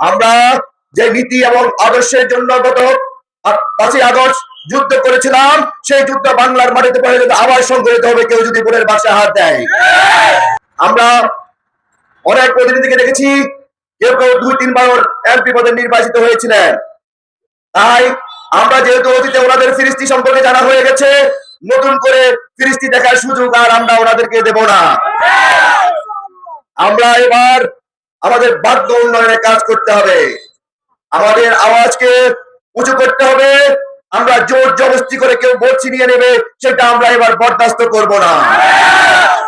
আমরা যে নীতি এবং আদর্শের জন্য গত 5ই আগস্ট যুদ্ধ করেছিলাম, সেই যুদ্ধ বাংলার মাটিতে পড়ে যদি আবার সংগঠিত হবে, কেউ যদি বোনের বাসায় হাত দেয়। আমরা অনেক প্রতিনিধিকে দেখেছি, কেউ কেউ 2-3 বার এমপি পদে নির্বাচিত হয়েছিলেন। তাই আমরা যেহেতু অতীতে ওনাদের ফিরিস্তি সম্পর্কে জানা হয়ে গেছে, নতুন করে ফিরিস্তি দেখার সুযোগ আর আমরা ওনাদেরকে দেব না। আমরা এবার আমাদের বাধ্য উন্নয়নের কাজ করতে হবে, আমাদের আওয়াজকে উঁচু করতে হবে। আমরা জোর জবরদস্তি করে কেউ ভোট ছিনিয়ে নেবে, সেটা আমরা এবার বরদাস্ত করব না।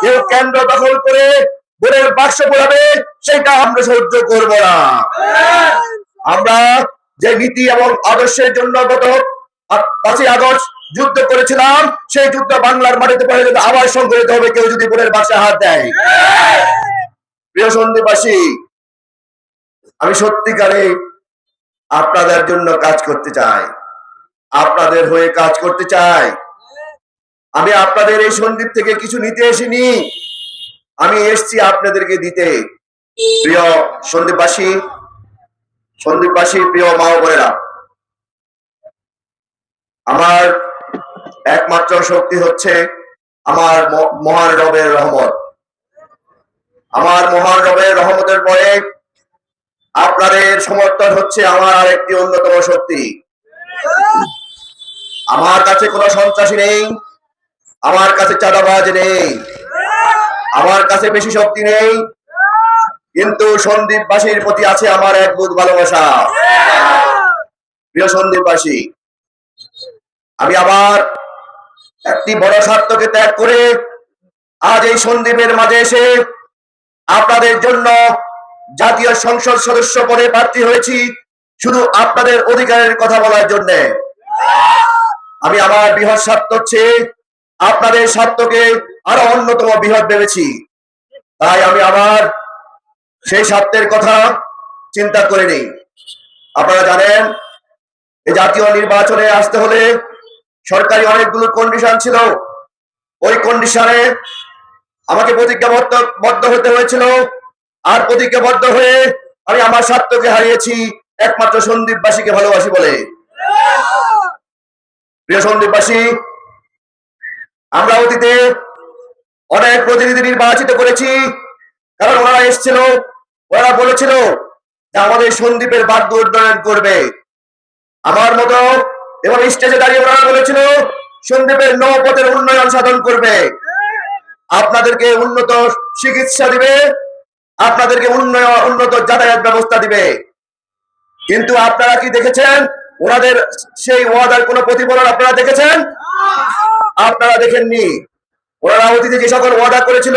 কেউ কেন্দ্র দখল করে ভোটের বাক্স পোড়াবে, সেটা আমরা সহ্য করব না। আমরা যে নীতি এবং আদর্শের জন্য গত 5ই আগস্ট যুদ্ধ করেছিলাম, সেই যুদ্ধ বাংলার মাটিতে পড়ে যদি আবার সংগঠিত হবে, কেউ যদি বোনের বাসায় হাত দেয়। প্রিয় সন্দীপবাসী, আমি সত্যিকারে আপনাদের জন্য কাজ করতে চাই, আপনাদের হয়ে কাজ করতে চাই। আমি আপনাদের এই সন্দীপ থেকে কিছু নিতে এসেনি, আমি এসছি আপনাদেরকে দিতে। প্রিয় সন্দীপবাসী, প্রিয় মা ও বোনেরা, আমার একমাত্র শক্তি হচ্ছে আমার মহান রবের রহমত। আমার মহান রবের রহমতের পরে আপনাদের সমর্থন হচ্ছে আমার আরেকটি অন্যতম শক্তি। আমার কাছে কোনো সন্ত্রাসী নেই, আমার কাছে চাঁদাবাজ নেই, আমার কাছে বেশি শক্তি নেই, কিন্তু সন্দীপবাসীর প্রতি আছে আমার এক বুক ভালোবাসা। প্রিয় সন্দীপবাসী, আমি আবার একটি বড় স্বার্থকে ত্যাগ করে আজ এই সন্দীপের মাঝে এসে আপনাদের জন্য জাতীয় সংসদ সদস্য পদে প্রার্থী হয়েছি, শুধু আপনাদের অধিকারের কথা বলার জন্য। আমি আমার বৃহৎ স্বার্থ হচ্ছে আপনাদের স্বার্থকে আরো অন্যতম বৃহৎ ভেবেছি, তাই আমি আমার সেই স্বার্থের কথা চিন্তা করে নেই। আপনারা জানেন, এই জাতীয় নির্বাচনে আসতে হলে সরকারি অনেকগুলো কন্ডিশন ছিল, ওই কন্ডিশনে আমাকে প্রতিজ্ঞাবদ্ধ হতে হয়েছিল, আর প্রতিজ্ঞাবদ্ধ হয়ে আমি আমার স্বার্থকে হারিয়েছি একমাত্র সন্দীপবাসীকে ভালোবাসি বলে। প্রিয় সন্দীপবাসী, আমরা অতীতে অনেক প্রতিনিধি নির্বাচিত করেছি, কারণ ওনারা এসেছিল, ওনারা বলেছিল যে আমাদের সন্দীপের বাদ্য উন্নয়ন করবে। আমার মতো এবং স্টেজে দাঁড়িয়ে ওনারা বলেছিল সন্দীপের নৌপথের উন্নয়ন সাধন করবে, আপনাদেরকে উন্নত চিকিৎসা দিবে, আপনাদেরকে উন্নত যাতায়াত ব্যবস্থা দিবে। কিন্তু আপনারা কি দেখেছেন ওনাদের সেই ওয়াদার কোনো প্রতিফলন আপনারা দেখেছেন? আপনারা দেখেননি। ওনারা অতীতে যে সকল ওয়াদা করেছিল,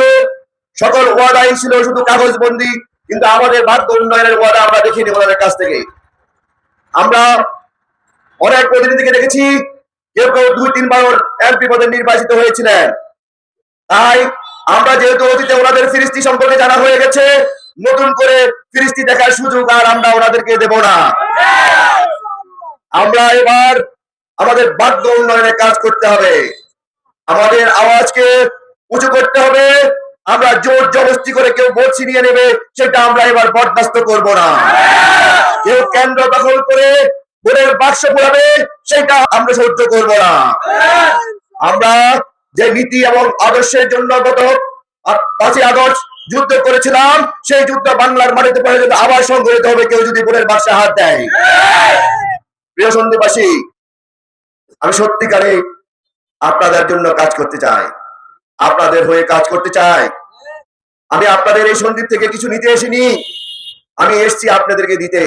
সকল ওয়াদাই ছিল শুধু কাগজবন্দি, কিন্তু আমাদের বাদ্য উন্নয়নের ওয়াদা আমরা দেখিনি ওনাদের কাছ থেকে। আমরা অনেক প্রতিনিধিকে দেখেছি, কেউ কেউ 2-3 বার এমপি পদে নির্বাচিত হয়েছিলেন। তাই আমরা যেহেতু অতীতে ওনাদের ফিরিস্তি সম্পর্কে জানা হয়ে গেছে, নতুন করে ফিরিস্তি দেখার সুযোগ আর আমরা ওনাদেরকে দেব না। আমরা এবার আমাদের বাদ্য উন্নয়নের কাজ করতে হবে, আমাদের আওয়াজকে উঁচু করতে হবে। আমরা জোর জবরদস্তি করে কেউ ভোট ছিনিয়ে নেবে, সেটা আমরা এবার বরদাস্ত করব না। কেউ কেন্দ্র দখল করে ভোটের বাক্স পোড়াবে, সেটা আমরা সহ্য করব না। আমরা যে নীতি এবং আদর্শের জন্য গত 5ই আগস্ট যুদ্ধ করেছিলাম, সেই যুদ্ধ বাংলার মাটিতে পড়ে যদি আবার সংগঠিত হবে, কেউ যদি বোনের বাসায় হাত দেয়। প্রিয় সন্দীপবাসী, আমি সত্যিকারে আপনাদের জন্য কাজ করতে চাই, আপনাদের হয়ে কাজ করতে চাই। আমি আপনাদের এই সন্দীপ থেকে কিছু নিতে এসেনি, আমি এসছি আপনাদেরকে দিতে।